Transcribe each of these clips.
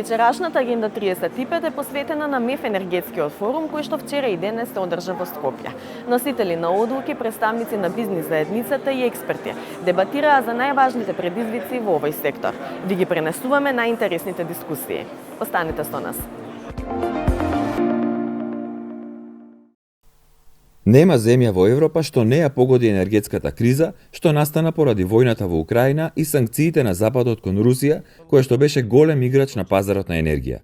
Вечерашната Агенда 35 е посветена на МЕФ Енергетскиот Форум, кој што вчера и денес се одржа во Скопје. Носители на одлуки, представници на бизнис заедницата и експерти дебатираа за најважните предизвици во овој сектор. Ви ги пренесуваме најинтересните дискусии. Останете со нас. Нема земја во Европа што не ја погоди енергетската криза, што настана поради војната во Украина и санкциите на Западот кон Русија, која што беше голем играч на пазарот на енергија.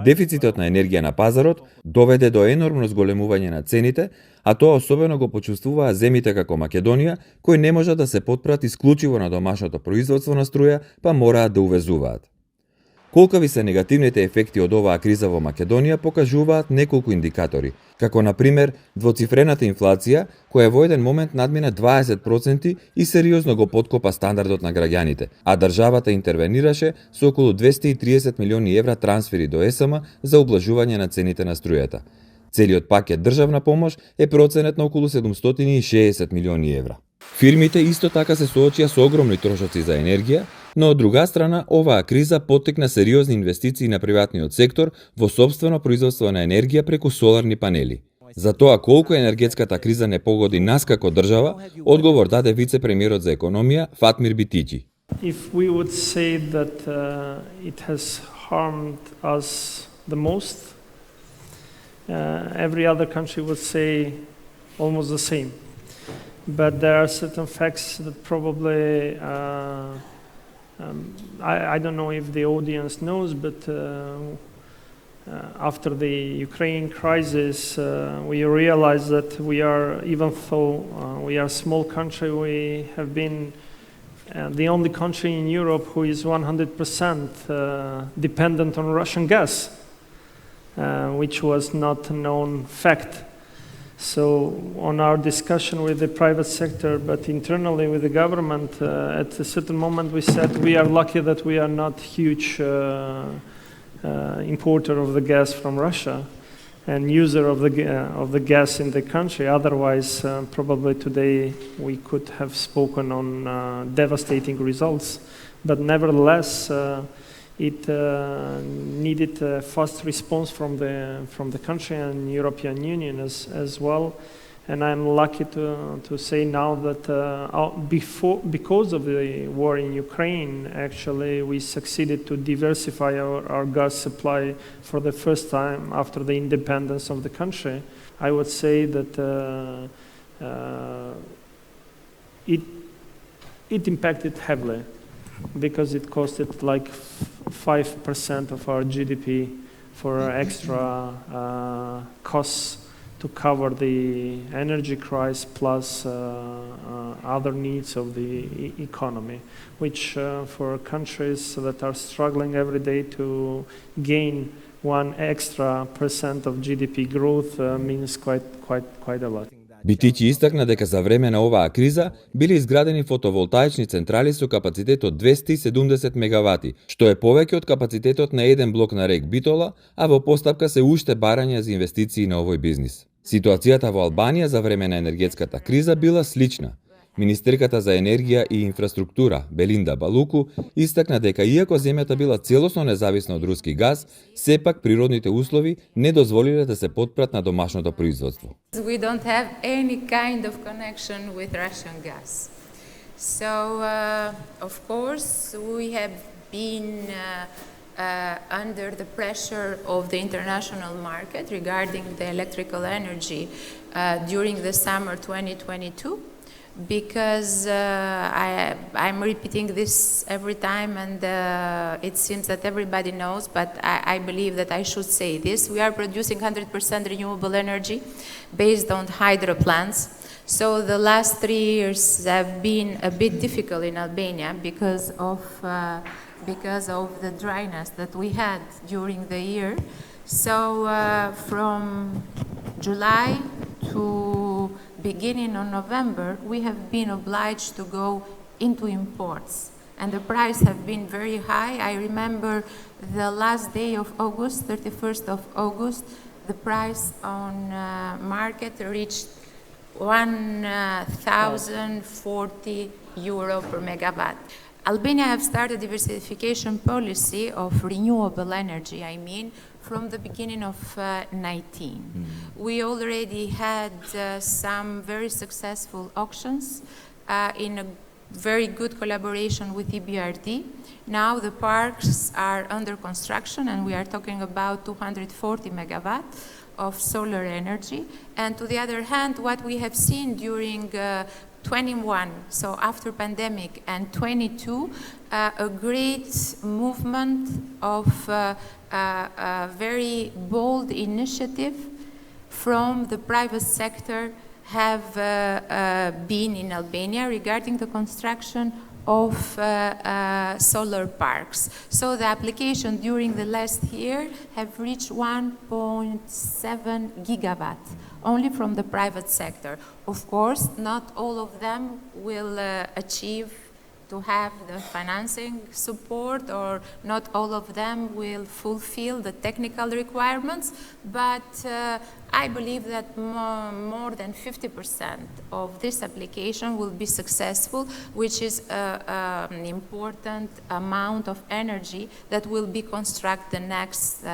Дефицитот на енергија на пазарот доведе до енормно зголемување на цените, а тоа особено го почувствуваа земјите како Македонија, кои не можат да се потпрат исклучиво на домашното производство на струја, па мораат да увезуваат. Колкави се негативните ефекти од оваа криза во Македонија покажуваат неколку индикатори, како на пример двоцифрената инфлација, која во еден момент надмина 20% и сериозно го поткопа стандардот на граѓаните, а државата интервенираше со околу 230 милиони евра трансфери до ЕСМ за ублажување на цените на струјата. Целиот пакет државна помош е проценет на околу 760 милиони евра. Фирмите исто така се соочија со огромни трошоци за енергија, но од друга страна оваа криза поттикна сериозни инвестиции на приватниот сектор во сопствено производство на енергија преку соларни панели. За тоа колку енергетската криза не погоди нас како држава, одговор даде вице-премиерот за економија Фатмир Битичи. If we would say that it has harmed us the most, every other country would say almost the same. But there are certain facts that probably I don't know if the audience knows, but after the Ukraine crisis, we realized that we are, even though we are a small country, we have been the only country in Europe who is 100% dependent on Russian gas, which was not a known fact. So on our discussion with the private sector, but internally with the government, at a certain moment we said we are lucky that we are not huge importer of the gas from Russia and user of the gas in the country. Otherwise, probably today we could have spoken on devastating results. But nevertheless, it needed a fast response from the country and European Union as well. And I'm lucky to say now that because of the war in Ukraine, actually we succeeded to diversify our gas supply for the first time after the independence of the country. I would say that it impacted heavily, because it costed like 5% of our GDP for extra costs to cover the energy crisis plus other needs of the economy, which for countries that are struggling every day to gain 1 extra % of GDP growth means quite a lot. Битичи истакна дека за време на оваа криза биле изградени фотоволтаични централи со капацитет од 270 мегавати, што е повеќе од капацитетот на еден блок на рек Битола, а во постапка се уште барања за инвестиции на овој бизнис. Ситуацијата во Албанија за време на енергетската криза била слична. Министерката за енергија и инфраструктура Белинда Балуку истакна дека иако земјата била целосно независна од руски газ, сепак природните услови не дозволиле да се потпрат на домашното производство. We don't have any kind of connection with Russian gas. So of course we have been under the pressure of the international market regarding the electrical energy during the summer 2022. Because I'm repeating this every time, and it seems that everybody knows, but I believe that I should say this. We are producing 100% renewable energy based on hydro plants. So the last 3 years have been a bit difficult in Albania because of the dryness that we had during the year. So from July to beginning of November, we have been obliged to go into imports, and the price have been very high. I remember the last day of August, 31st of August, the price on market reached 1,040 euro per megawatt. Albania have started diversification policy of renewable energy, from the beginning of 19. We already had some very successful auctions in a very good collaboration with EBRD. Now the parks are under construction and we are talking about 240 megawatt of solar energy. And to the other hand, what we have seen during 21, so after pandemic, and 22, a great movement of a very bold initiative from the private sector have been in Albania regarding the construction of solar parks. So the application during the last year have reached 1.7 gigawatt, only from the private sector. Of course, not all of them will achieve to have the financing support, or not all of them will fulfill the technical requirements, but I believe that more than 50% of this application will be successful, which is an important amount of energy that will be constructed the next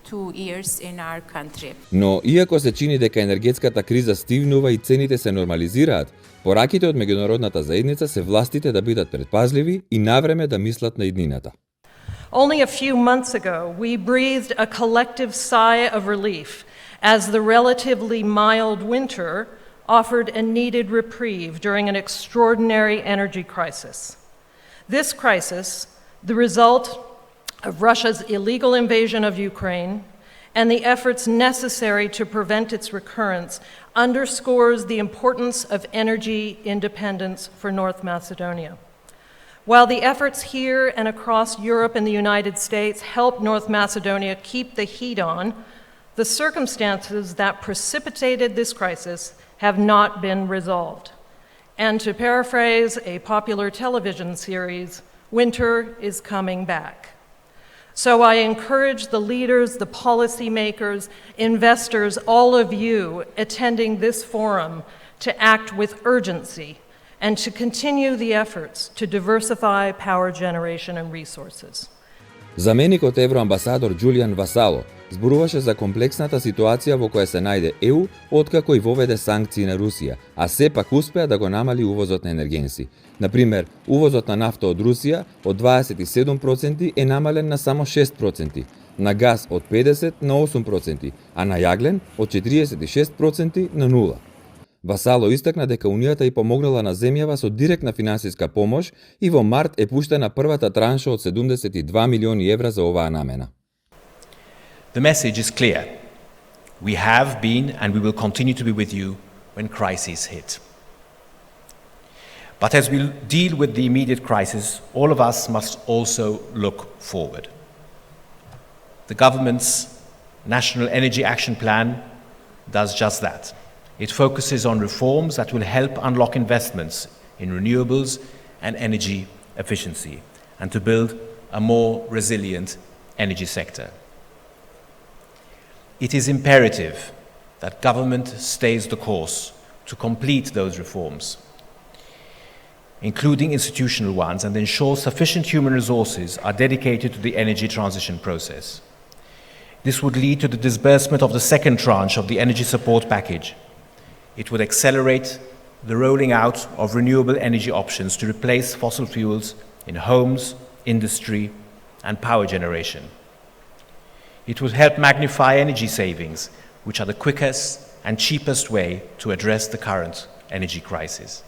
2 years in our country. Но иако се чини дека енергетската криза стивнува и цените се нормализираат, пораките од меѓународната заедница се властите да бидат предпазливи и навреме да мислат на иднината. Only a few months ago, we breathed a collective sigh of relief as the relatively mild winter offered a needed reprieve during an extraordinary energy crisis. This crisis, the result of Russia's illegal invasion of Ukraine and the efforts necessary to prevent its recurrence, underscores the importance of energy independence for North Macedonia. While the efforts here and across Europe and the United States help North Macedonia keep the heat on, the circumstances that precipitated this crisis have not been resolved. And to paraphrase a popular television series, winter is coming back. So I encourage the leaders, the policymakers, investors, all of you attending this forum to act with urgency and to continue the efforts to diversify power generation and resources. Заменикот евроамбасадор Џулијан Васало зборуваше за комплексната ситуација во која се најде ЕУ откако и воведе санкции на Русија, а сепак успеа да го намали увозот на енергенси. Например, увозот на нафта од Русија од 27% е намален на само 6%, на газ од 50% на 8%, а на јаглен од 46% на 0%. Васало истакна дека Унијата и помогнала на земјава со директна финансиска помош и во март е пуштена првата транша од 72 милиони евра за оваа намена. The message is clear. We have been and we will continue to be with you when crises hit. But as we deal with the immediate crisis, all of us must also look forward. The government's National Energy Action Plan does just that. It focuses on reforms that will help unlock investments in renewables and energy efficiency and to build a more resilient energy sector. It is imperative that government stays the course to complete those reforms, including institutional ones, and ensure sufficient human resources are dedicated to the energy transition process. This would lead to the disbursement of the second tranche of the energy support package. It would accelerate the rolling out of renewable energy options to replace fossil fuels in homes, industry, and power generation. It would help magnify energy savings, which are the quickest and cheapest way to address the current energy crisis.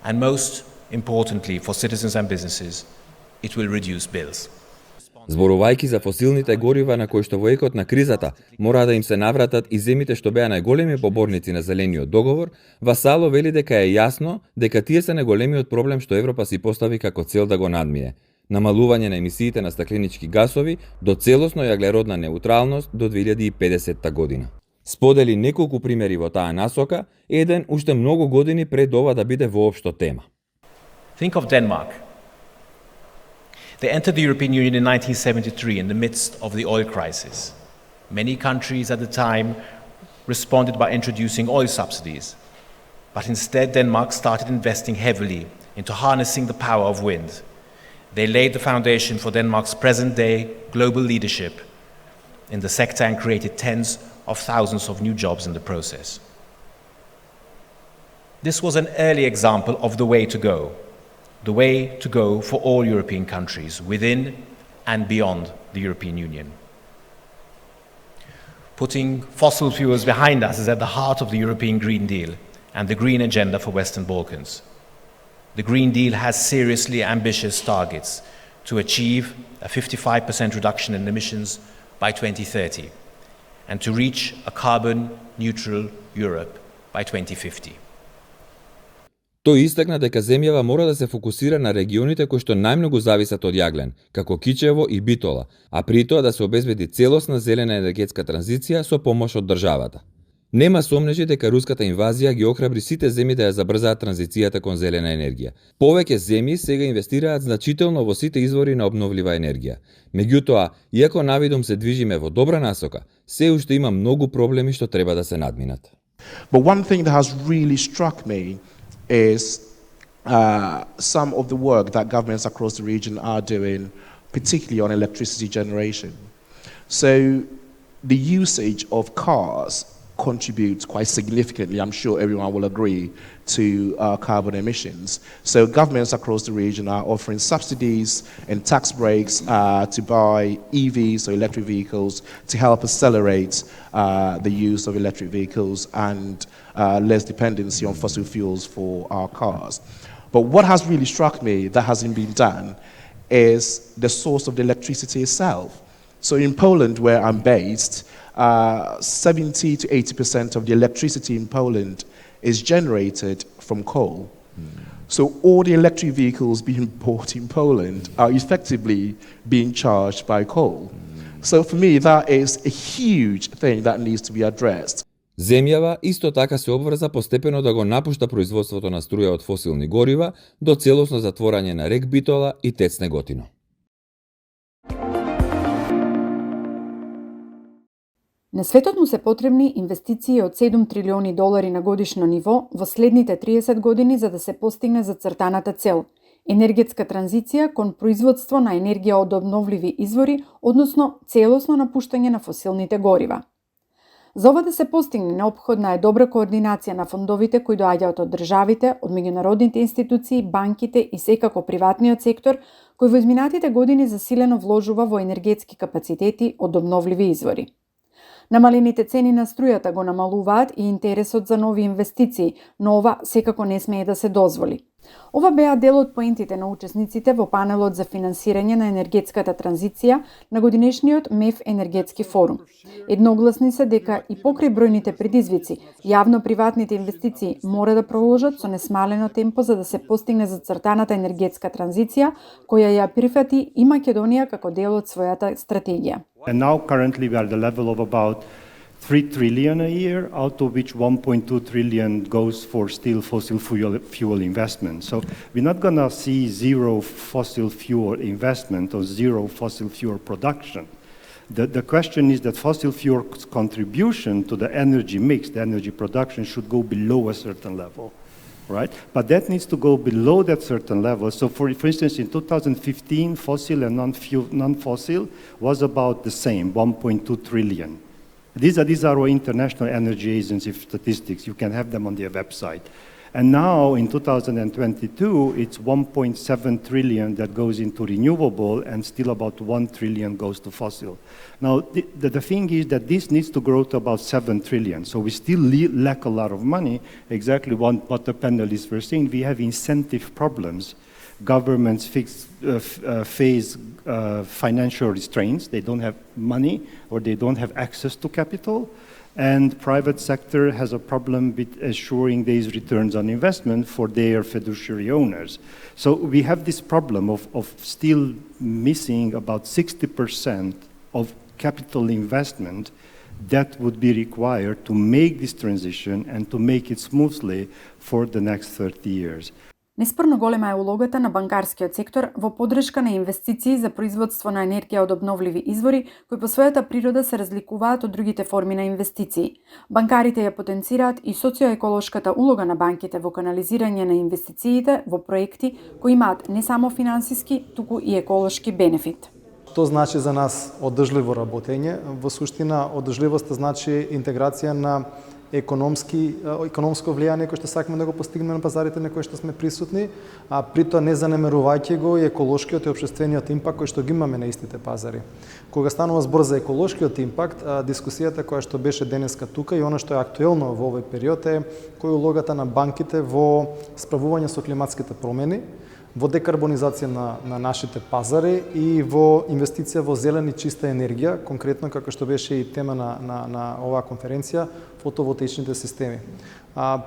And most importantly for citizens and businesses, it will reduce bills. Зборувајќи за фосилните горива на кои што во екот на кризата мора да им се навратат и земите што беа најголеми поборници на зелениот договор, Васало вели дека е јасно дека тие се најголемиот проблем што Европа си постави како цел да го надмие. Намалување на емисиите на стакленички гасови до целосно јаглеродна неутралност до 2050 година. Сподели неколку примери во таа насока, еден уште многу години пред ова да биде воопшто тема. Think of Denmark. They entered the European Union in 1973 in the midst of the oil crisis. Many countries at the time responded by introducing oil subsidies. But instead, Denmark started investing heavily into harnessing the power of wind They laid the foundation for Denmark's present-day global leadership in the sector and created tens of thousands of new jobs in the process. This was an early example of the way to go for all European countries within and beyond the European Union. Putting fossil fuels behind us is at the heart of the European Green Deal and the Green Agenda for Western Balkans. The Green Deal has seriously ambitious targets to achieve a 55% reduction in emissions by 2030 and to reach a carbon-neutral Europe by 2050. Тој истакна дека земјава мора да се фокусира на регионите кои што најмногу зависат од јаглен, како Кичево и Битола, а при тоа да се обезбеди целосна зелена енергетска транзиција со помош од државата. Нема сомнежи дека руската инвазија ги охрабри сите земји да ја забрзаат транзицијата кон зелена енергија. Повеќе земји сега инвестираат значително во сите извори на обновлива енергија. Меѓутоа, иако навидом се движиме во добра насока, се уште има многу проблеми што треба да се надминат. But one thing that has really struck me is some of the work that governments across the region are doing, particularly on electricity generation. So the usage of cars contributes quite significantly, I'm sure everyone will agree, to carbon emissions. So governments across the region are offering subsidies and tax breaks to buy EVs, or electric vehicles, to help accelerate the use of electric vehicles and less dependency on fossil fuels for our cars. But what has really struck me that hasn't been done is the source of the electricity itself. So in Poland, where I'm based, 70 to 80% of the electricity in Poland is generated from coal. So all the electric vehicles being bought in Poland are effectively being charged by coal. So for me, that is a huge thing that needs to be addressed. Земјава исто така се обврза постепено да го напушта производството на струја од фосилни горива до целосно затворање на рек Битола и ТЕЦ Неготино. На светот му се потребни инвестиции од 7 трилиони долари на годишно ниво во следните 30 години за да се постигне зацртаната цел – енергетска транзиција кон производство на енергија од обновливи извори, односно целосно напуштање на фосилните горива. За ова да се постигне неопходна е добра координација на фондовите кои доаѓаат од државите, од меѓународните институции, банките и секако приватниот сектор, кој во изминатите години засилено вложува во енергетски капацитети од обновливи извори. Намалените цени на струјата го намалуваат и интересот за нови инвестиции, но ова секако не смее да се дозволи. Ова беа дел од поентите на учесниците во панелот за финансирање на енергетската транзиција на годинешниот МЕФ Енергетски форум. Едногласни се дека и покрај бројните предизвици, јавно-приватните инвестиции мора да продолжат со несмалено темпо за да се постигне зацртаната енергетска транзиција, која ја прифати и Македонија како дел од својата стратегија. And now currently we are at the level of about 3 trillion a year, out of which 1.2 trillion goes for still fossil fuel investment. So we're not going to see zero fossil fuel investment or zero fossil fuel production. The question is that fossil fuel's contribution to the energy mix, the energy production, should go below a certain level, right? But that needs to go below that certain level. So for instance, in 2015, fossil and non-fossil was about the same, 1.2 trillion. These are our international energy agency statistics. You can have them on their website. And now in 2022, it's 1.7 trillion that goes into renewable and still about 1 trillion goes to fossil. Now, the thing is that this needs to grow to about 7 trillion. So we still lack a lot of money. Exactly what the panelists were saying, we have incentive problems. Governments face financial restraints. They don't have money or they don't have access to capital. And private sector has a problem with assuring these returns on investment for their fiduciary owners. So we have this problem of still missing about 60% of capital investment that would be required to make this transition and to make it smoothly for the next 30 years. Неспорно голема е улогата на банкарскиот сектор во поддршка на инвестиции за производство на енергија од обновливи извори, кои по својата природа се разликуваат од другите форми на инвестиции. Банкарите ја потенцираат и социоеколошката улога на банките во канализирање на инвестициите во проекти кои имаат не само финансиски, туку и еколошки бенефит. Што значи за нас одржливо работење? Во суштина, одржливоста значи интеграција на економско влијание кој што сакаме да го постигнеме на пазарите на кои што сме присутни, а при тоа не занемерувајќи го и еколошкиот и општествениот импакт кој што ги имаме на истите пазари. Кога станува збор за еколошкиот импакт, дискусијата која што беше денеска тука и она што е актуелно во овој период е кој е улогата на банките во справување со климатските промени, во декарбонизација на нашите пазари и во инвестиција во зелена и чиста енергија, конкретно како што беше и тема на оваа конференција, фотоволтаичните системи.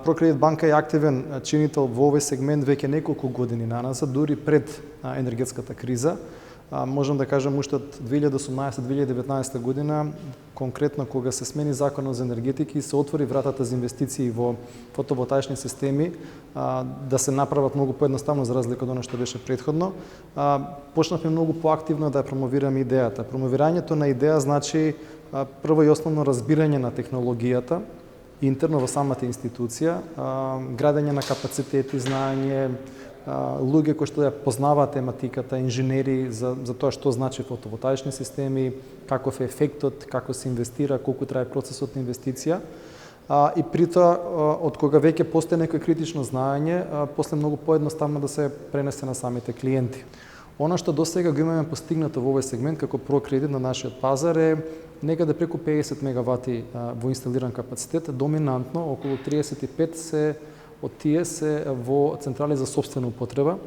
Прокредит банка е активен чинител во овој сегмент веќе неколку години наназад, дури пред енергетската криза. Можам да кажам уште од 2018-2019 година, конкретно кога се смени законот за енергетика и се отвори вратата за инвестиции во фотоволтаични системи, да се направат многу поедноставно за разлика од она што беше претходно, почнавме многу поактивно да ја промовираме идејата. Промовирањето на идеја значи прво и основно разбирање на технологијата, интерно во самата институција, градење на капацитети, знаење, луѓе кои што ја познаваат тематиката, инженери за тоа што значи фотоволтаични системи, каков е ефектот, како се инвестира, колку трае процесот на инвестиција. И при тоа, од кога веќе постои некој критично знаење, после многу поедноставно да се пренесе на самите клиенти. Она што досега го имаме постигнато во овој сегмент како прокредит на нашиот пазар е некаде преку 50 мегавати во инсталиран капацитет, доминантно околу 35 од тие се во централи за сопствена употреба,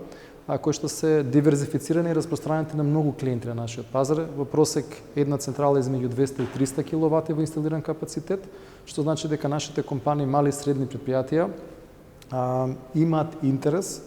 кои што се диверзифицирани и распространети на многу клиенти на нашиот пазар. Во просек една централа измеѓу 200 и 300 киловати во инсталиран капацитет, што значи дека нашите компании, мали и средни предпријатија, имаат интерес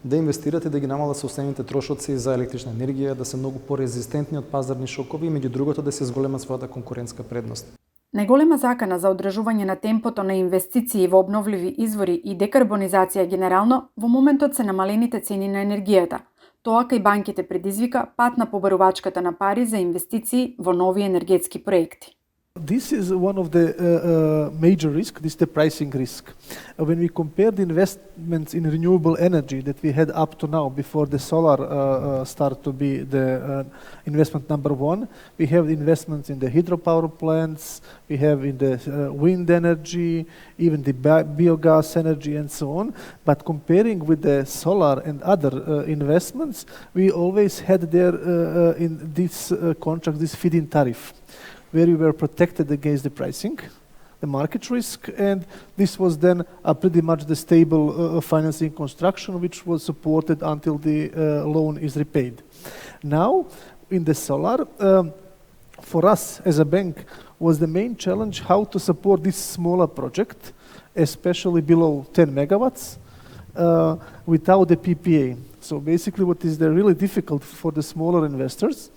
да инвестират и да ги намалат собствените трошоци за електрична енергија, да се многу порезистентни од пазарни шокови и меѓу другото да се зголемат својата конкурентска предност. Најголема закана за одржување на темпото на инвестиции во обновливи извори и декарбонизација генерално во моментот се намалените цени на енергијата. Тоа кај банките предизвика пат на побарувачката на пари за инвестиции во нови енергетски проекти. This is one of the major risks, this is the pricing risk. When we compare the investments in renewable energy that we had up to now, before the solar start to be the investment number one, we have investments in the hydropower plants, we have in the wind energy, even the biogas energy and so on. But comparing with the solar and other investments, we always had there in this contract, this feed-in tariff, where we were protected against the pricing, the market risk, and this was then pretty much the stable financing construction which was supported until the loan is repaid. Now, in the solar, for us as a bank, was the main challenge how to support this smaller project, especially below 10 megawatts, without the PPA. So basically what is really difficult for the smaller investors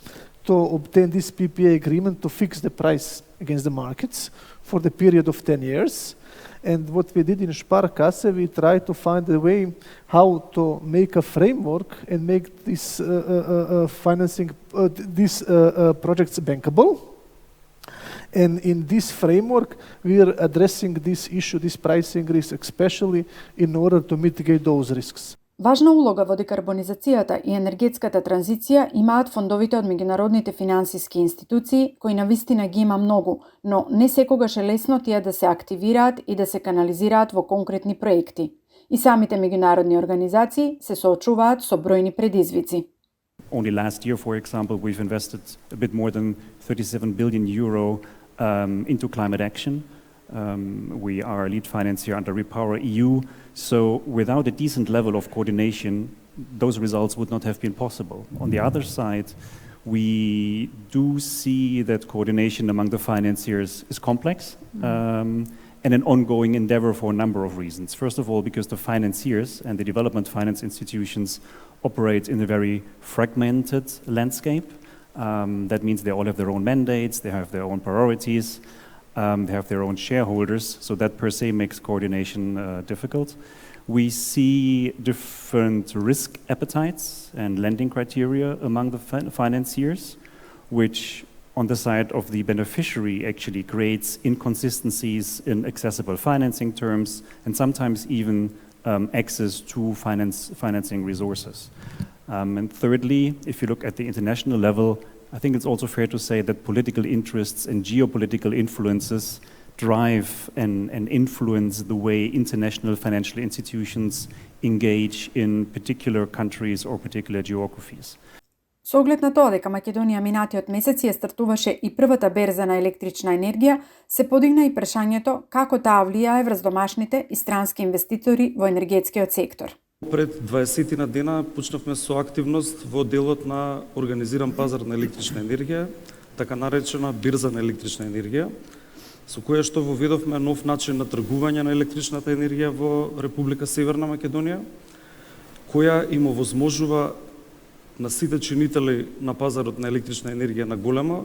to obtain this PPA agreement to fix the price against the markets for the period of 10 years. And what we did in Sparkasse, we tried to find a way how to make a framework and make this financing, these projects bankable. And in this framework, we are addressing this issue, this pricing risk, especially in order to mitigate those risks. Важна улога во декарбонизацијата и енергетската транзиција имаат фондовите од меѓународните финансиски институции, кои навистина ги има многу, но не секогаш е лесно тие да се активираат и да се канализираат во конкретни проекти. И самите меѓународни организации се соочуваат со бројни предизвици. Only last year, for example, we've invested a bit more than 37 billion euro into climate action. We are a lead financier under Repower EU. So without a decent level of coordination, those results would not have been possible. On the other side, we do see that coordination among the financiers is complex and an ongoing endeavor for a number of reasons. First of all, because the financiers and the development finance institutions operate in a very fragmented landscape. That means they all have their own mandates, they have their own priorities, they have their own shareholders, so that per se makes coordination difficult. we see different risk appetites and lending criteria among the financiers, which on the side of the beneficiary actually creates inconsistencies in accessible financing terms and sometimes even access to financing resources. And thirdly, if you look at the international level, I think it's also fair to say that political interests and geopolitical influences drive and influence the way international financial institutions engage in particular countries or particular geographies. Со оглед на тоа дека Македонија минатиот месец ја стартуваше и првата берза на електрична енергија, се подигна и прашањето како таа влијае врз домашните и странски инвеститори во енергетскиот сектор. Пред 20 на дена почнавме со активност во делот на организиран пазар на електрична енергија, така наречена бирза на електрична енергија, со која што воведовме нов начин на тргување на електричната енергија во Република Северна Македонија, која им овозможува на сите чинители на пазарот на електрична енергија на големо,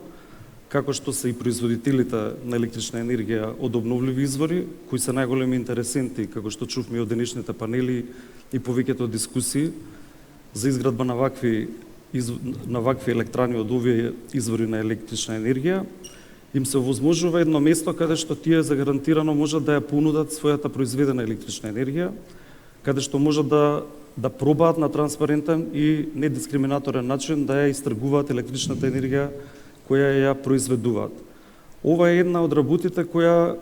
како што се и производителите на електрична енергија од обновливи извори, кои се најголеми интересенти, како што чувме од денешните панели и повеќето дискусии за изградба на вакви електрани од овие извори на електрична енергија, им се овозможува едно место каде што тие загарантирано можат да ја понудат својата произведена електрична енергија, каде што можат да пробаат на транспарентен и недискриминаторен начин да ја истргуваат електричната енергија која ја произведуваат. Ова е една од работите која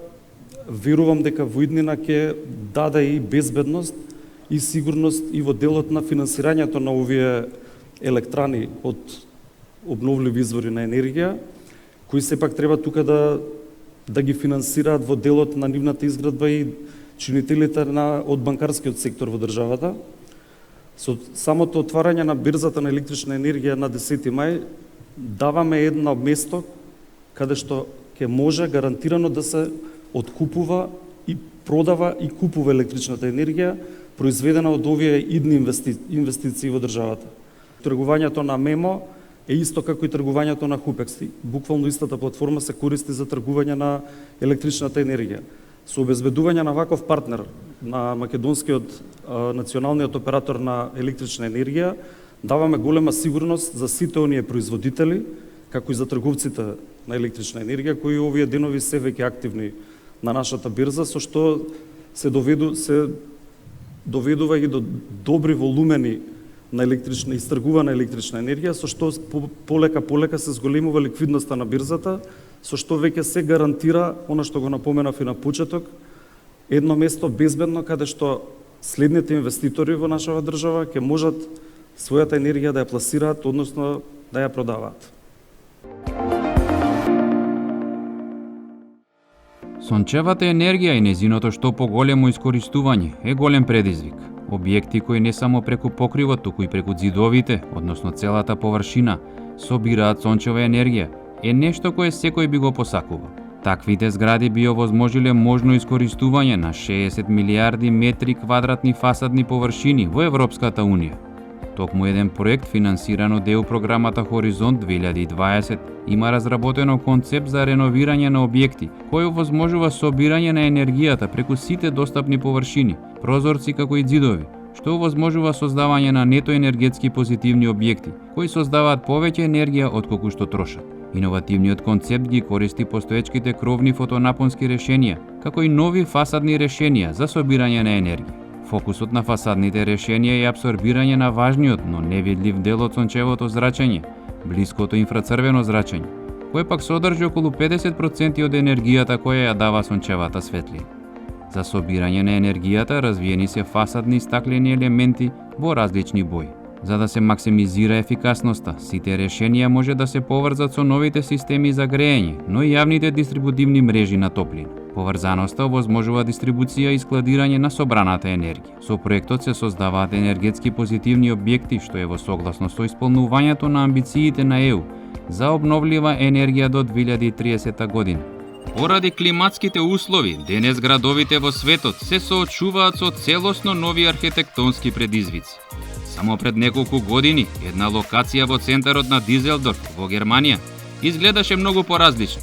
верувам дека во иднина ќе даде и безбедност и сигурност и во делот на финансирањето на овие електрани од обновливи извори на енергија, кои сепак треба тука да ги финансираат во делот на нивната изградба и чинителите од банкарскиот сектор во државата. Со самото отварање на бирзата на електрична енергија на 10 мај даваме едно место каде што ќе може гарантирано да се откупува и продава и купува електричната енергија произведена од овие идни инвестиции во државата. Тргувањето на МЕМО е исто како и тргувањето на Хупекс. Буквално истата платформа се користи за тргување на електричната енергија. Со обезбедување на ваков партнер на Македонскиот националниот оператор на електрична енергија, даваме голема сигурност за сите оние производители, како и за трговците на електрична енергија, кои овие денови се веќе активни на нашата бирза, со што се доведува и до добри волумени на истргувана електрична енергија, со што полека се зголемува ликвидноста на бирзата, со што веќе се гарантира, она што го напоменав и на почеток, едно место безбедно каде што следните инвеститори во нашава држава ќе можат својата енергија да ја пласираат, односно да ја продаваат. Сончевата енергија и незиното што поголемо искористување е голем предизвик. Објекти кои не само преку покривот, туку и преку ѕидовите, односно целата површина, собираат сончева енергија, е нешто кое секој би го посакува. Таквите згради би овозможиле можно искористување на 60 милиарди метри квадратни фасадни површини во Европската Унија. Токму еден проект финансиран од ЕУ програмата Хоризонт 2020 има разработено концепт за реновирање на објекти, кој овозможува собирање на енергијата преку сите достапни површини, прозорци како и ѕидови, што овозможува создавање на нето енергетски позитивни објекти, кои создаваат повеќе енергија отколку што трошат. Иновативниот концепт ги користи постоечките кровни фотонапонски решенија, како и нови фасадни решенија за собирање на енергија. Фокусот на фасадните решенија е апсорбирање на важниот, но невидлив дел од сончевото зрачење, блиското инфрацрвено зрачење, кој пак содржи околу 50% од енергијата која ја дава сончевата светлина. За собирање на енергијата развиени се фасадни стаклени елементи во различни бои. За да се максимизира ефикасноста, сите решенија може да се поврзат со новите системи за грејење, но и јавните дистрибутивни мрежи на топлина. Поврзаноста овозможува дистрибуција и складирање на собраната енергија. Со проектот се создаваат енергетски позитивни објекти, што е во согласност со исполнувањето на амбициите на ЕУ за обновлива енергија до 2030 година. Поради климатските услови, денес градовите во светот се соочуваат со целосно нови архитектонски предизвици. Само пред неколку години, една локација во центарот на Дизелдорф во Германија изгледаше многу поразлично.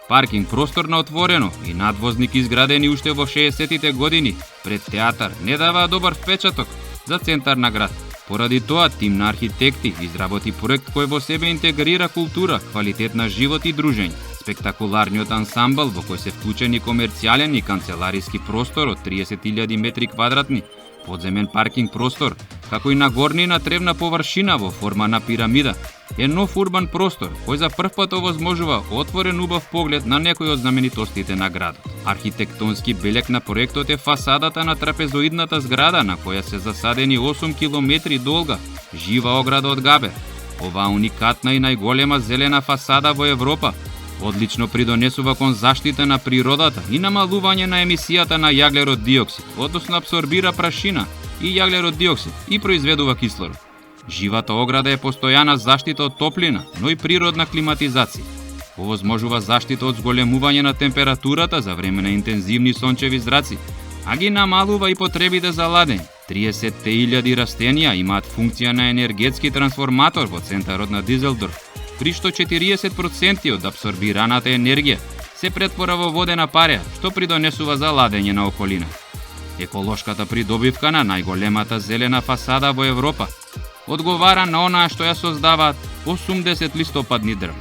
паркинг простор на отворено и надвозник изградени уште во 60-тите години пред театар не даваа добар впечаток за центар на град. Поради тоа, тим на архитекти изработи проект кој во себе интегрира култура, квалитет на живот и дружење. Спектакуларниот ансамбл во кој се вклучени комерцијален и канцелариски простор од 30.000 метри квадратни, подземен паркинг простор, како и нагорнина тревна површина во форма на пирамида, е нов урбан простор кој за прв пат овозможува отворен убав поглед на некои од знаменитостите на градот. Архитектонски белег на проектот е фасадата на трапезоидната зграда на која се засадени 8 километри долга жива ограда од габер. Оваа уникатна и најголема зелена фасада во Европа одлично придонесува кон заштита на природата и намалување на емисијата на јаглерод диоксид, односно абсорбира прашина и јаглерод диоксид и произведува кислород. Живата ограда е постојана заштита од топлина, но и природна климатизација. Овозможува заштита од зголемување на температурата за време на интензивни сончеви зраци, а ги намалува и потребите за ладење. 30.000 растенија имаат функција на енергетски трансформатор во центарот на Дизелдорф, при што 40% од абсорбираната енергија се претвора во водена пареа, што придонесува за ладење на околина. Еколошката придобивка на најголемата зелена фасада во Европа одговара на онаа што ја создаваат 80 листопадни дрва.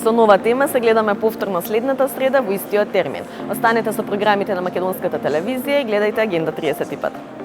Со нова тема се гледаме повторно следната среда во истиот термин. Останете со програмите на Македонската телевизија и гледајте Агенда 35.